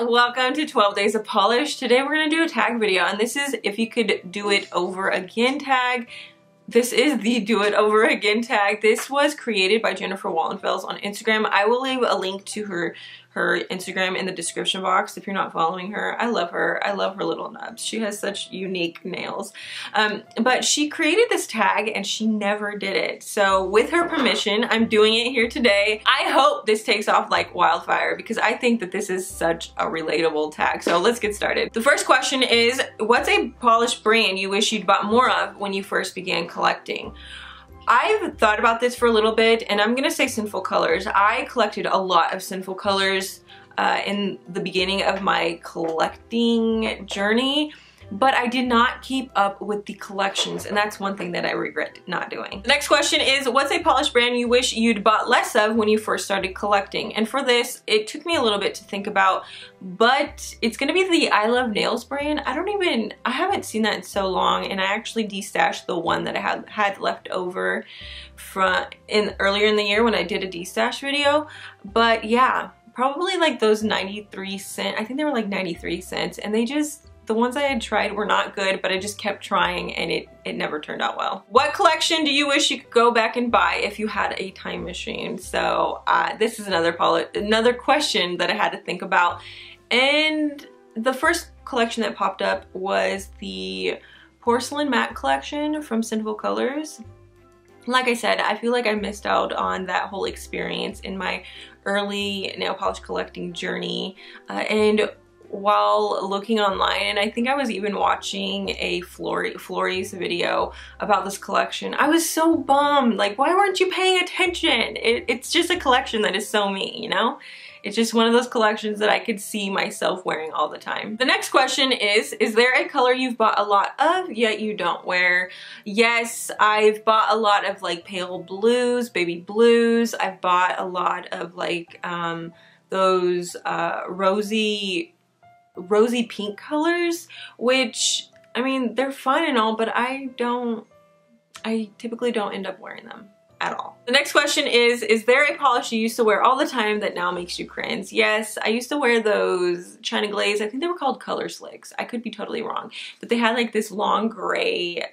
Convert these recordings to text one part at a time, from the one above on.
welcome to 12 Days of Polish. Today we're going to do a tag video, and this is if you could do it over again tag. This is the do it over again tag. This was created by Jennifer Wallenfels on Instagram. I will leave a link to her Instagram in the description box if you're not following her. I love her. I love her little nubs. She has such unique nails. But she created this tag and she never did it. So with her permission, I'm doing it here today. I hope this takes off like wildfire because I think that this is such a relatable tag. So let's get started. The first question is, what's a Polish brand you wish you'd bought more of when you first began collecting? I've thought about this for a little bit, and I'm gonna say Sinful Colors. I collected a lot of Sinful Colors in the beginning of my collecting journey, but I did not keep up with the collections, and that's one thing that I regret not doing. The next question is, what's a Polish brand you wish you'd bought less of when you first started collecting? And for this, it took me a little bit to think about, but it's gonna be the I Love Nails brand. I haven't seen that in so long, and I actually destashed the one that I had left over from earlier in the year when I did a destash video. But yeah, probably like those 93 cents. I think they were like 93 cents, and the ones I had tried were not good, but I just kept trying and it never turned out well. What collection do you wish you could go back and buy if you had a time machine? So this is another question that I had to think about. And the first collection that popped up was the Porcelain Matte collection from Sinful Colors. Like I said, I feel like I missed out on that whole experience in my early nail polish collecting journey. And while looking online, and I think I was even watching a Florey's video about this collection, I was so bummed. Like, why weren't you paying attention? It's just a collection that is so me, you know? It's just one of those collections that I could see myself wearing all the time. The next question is there a color you've bought a lot of yet you don't wear? Yes, I've bought a lot of like pale blues, baby blues. I've bought a lot of like those rosy pink colors, which, I mean, they're fun and all, but I typically don't end up wearing them at all. The next question is there a polish you used to wear all the time that now makes you cringe? Yes, I used to wear those China Glaze. I think they were called Color Slicks. I could be totally wrong, but they had like this long gray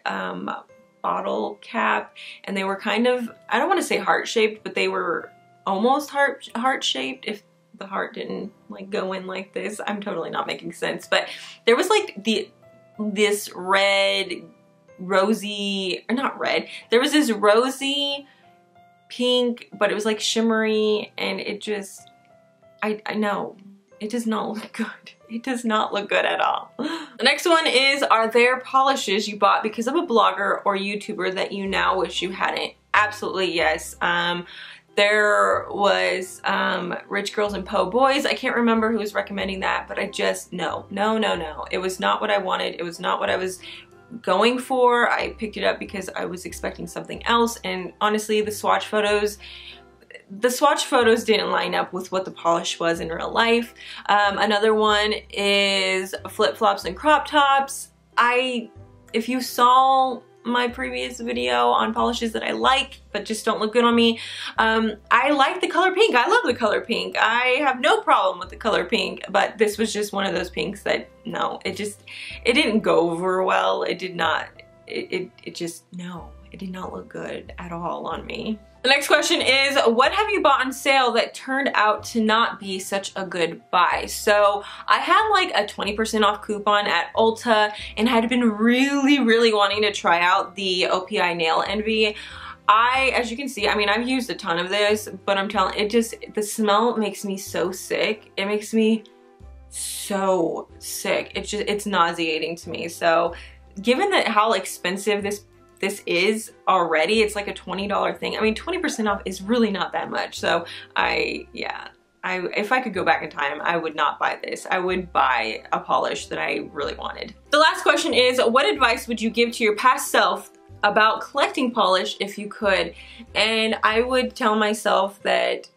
bottle cap, and they were kind of, I don't want to say heart-shaped, but they were almost heart-shaped. If the heart didn't like go in like this, I'm totally not making sense, but there was like this red, rosy, or not red, there was this rosy pink, but it was like shimmery, and it just, I know, it does not look good. It does not look good at all. The next one is, are there polishes you bought because of a blogger or YouTuber that you now wish you hadn't? Absolutely yes. There was Rich Girls and Po Boys. I can't remember who was recommending that, but I just, no. It was not what I wanted. It was not what I was going for. I picked it up because I was expecting something else, and honestly, the swatch photos didn't line up with what the polish was in real life. Another one is Flip Flops and Crop Tops. If you saw my previous video on polishes that I like but just don't look good on me, I like the color pink. I love the color pink. I have no problem with the color pink, but this was just one of those pinks that, no, it didn't go over well. It did not, it did not look good at all on me. The next question is, what have you bought on sale that turned out to not be such a good buy? So I had like a 20% off coupon at Ulta and had been really wanting to try out the OPI Nail Envy. As you can see, I mean, I've used a ton of this, but I'm telling you, the smell makes me so sick. It makes me so sick. It's nauseating to me. So given that how expensive this is already, it's like a $20 thing. I mean, 20% off is really not that much. So if I could go back in time, I would not buy this. I would buy a polish that I really wanted. The last question is, what advice would you give to your past self about collecting polish if you could? And I would tell myself that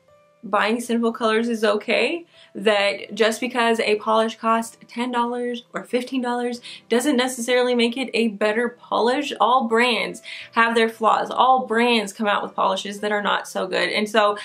buying Sinful Colors is okay, that just because a polish costs $10 or $15 doesn't necessarily make it a better polish. All brands have their flaws. All brands come out with polishes that are not so good. And so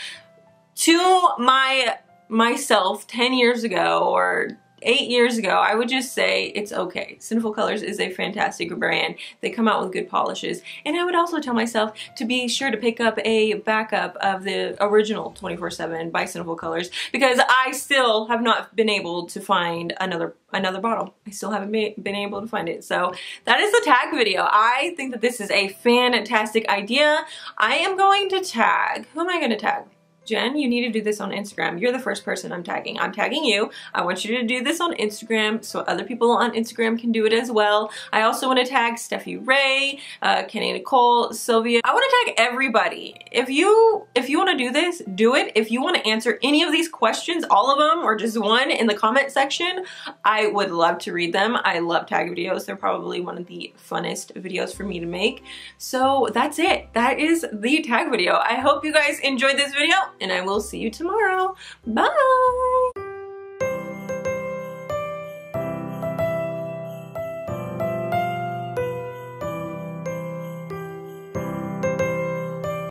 to my myself 10 years ago or 8 years ago, I would just say it's okay. Sinful Colors is a fantastic brand. They come out with good polishes. And I would also tell myself to be sure to pick up a backup of the original 24/7 by Sinful Colors, because I still have not been able to find another bottle. I still haven't been able to find it. So that is the tag video. I think that this is a fantastic idea. I am going to tag, who am I going to tag? Jen, you need to do this on Instagram. You're the first person I'm tagging. I'm tagging you. I want you to do this on Instagram so other people on Instagram can do it as well. I also want to tag Steffi Ray, Kenny Nicole, Sylvia. I want to tag everybody. If you want to do this, do it. If you want to answer any of these questions, all of them or just one, in the comment section, I would love to read them. I love tag videos. They're probably one of the funnest videos for me to make. So that's it. That is the tag video. I hope you guys enjoyed this video, and I will see you tomorrow. Bye!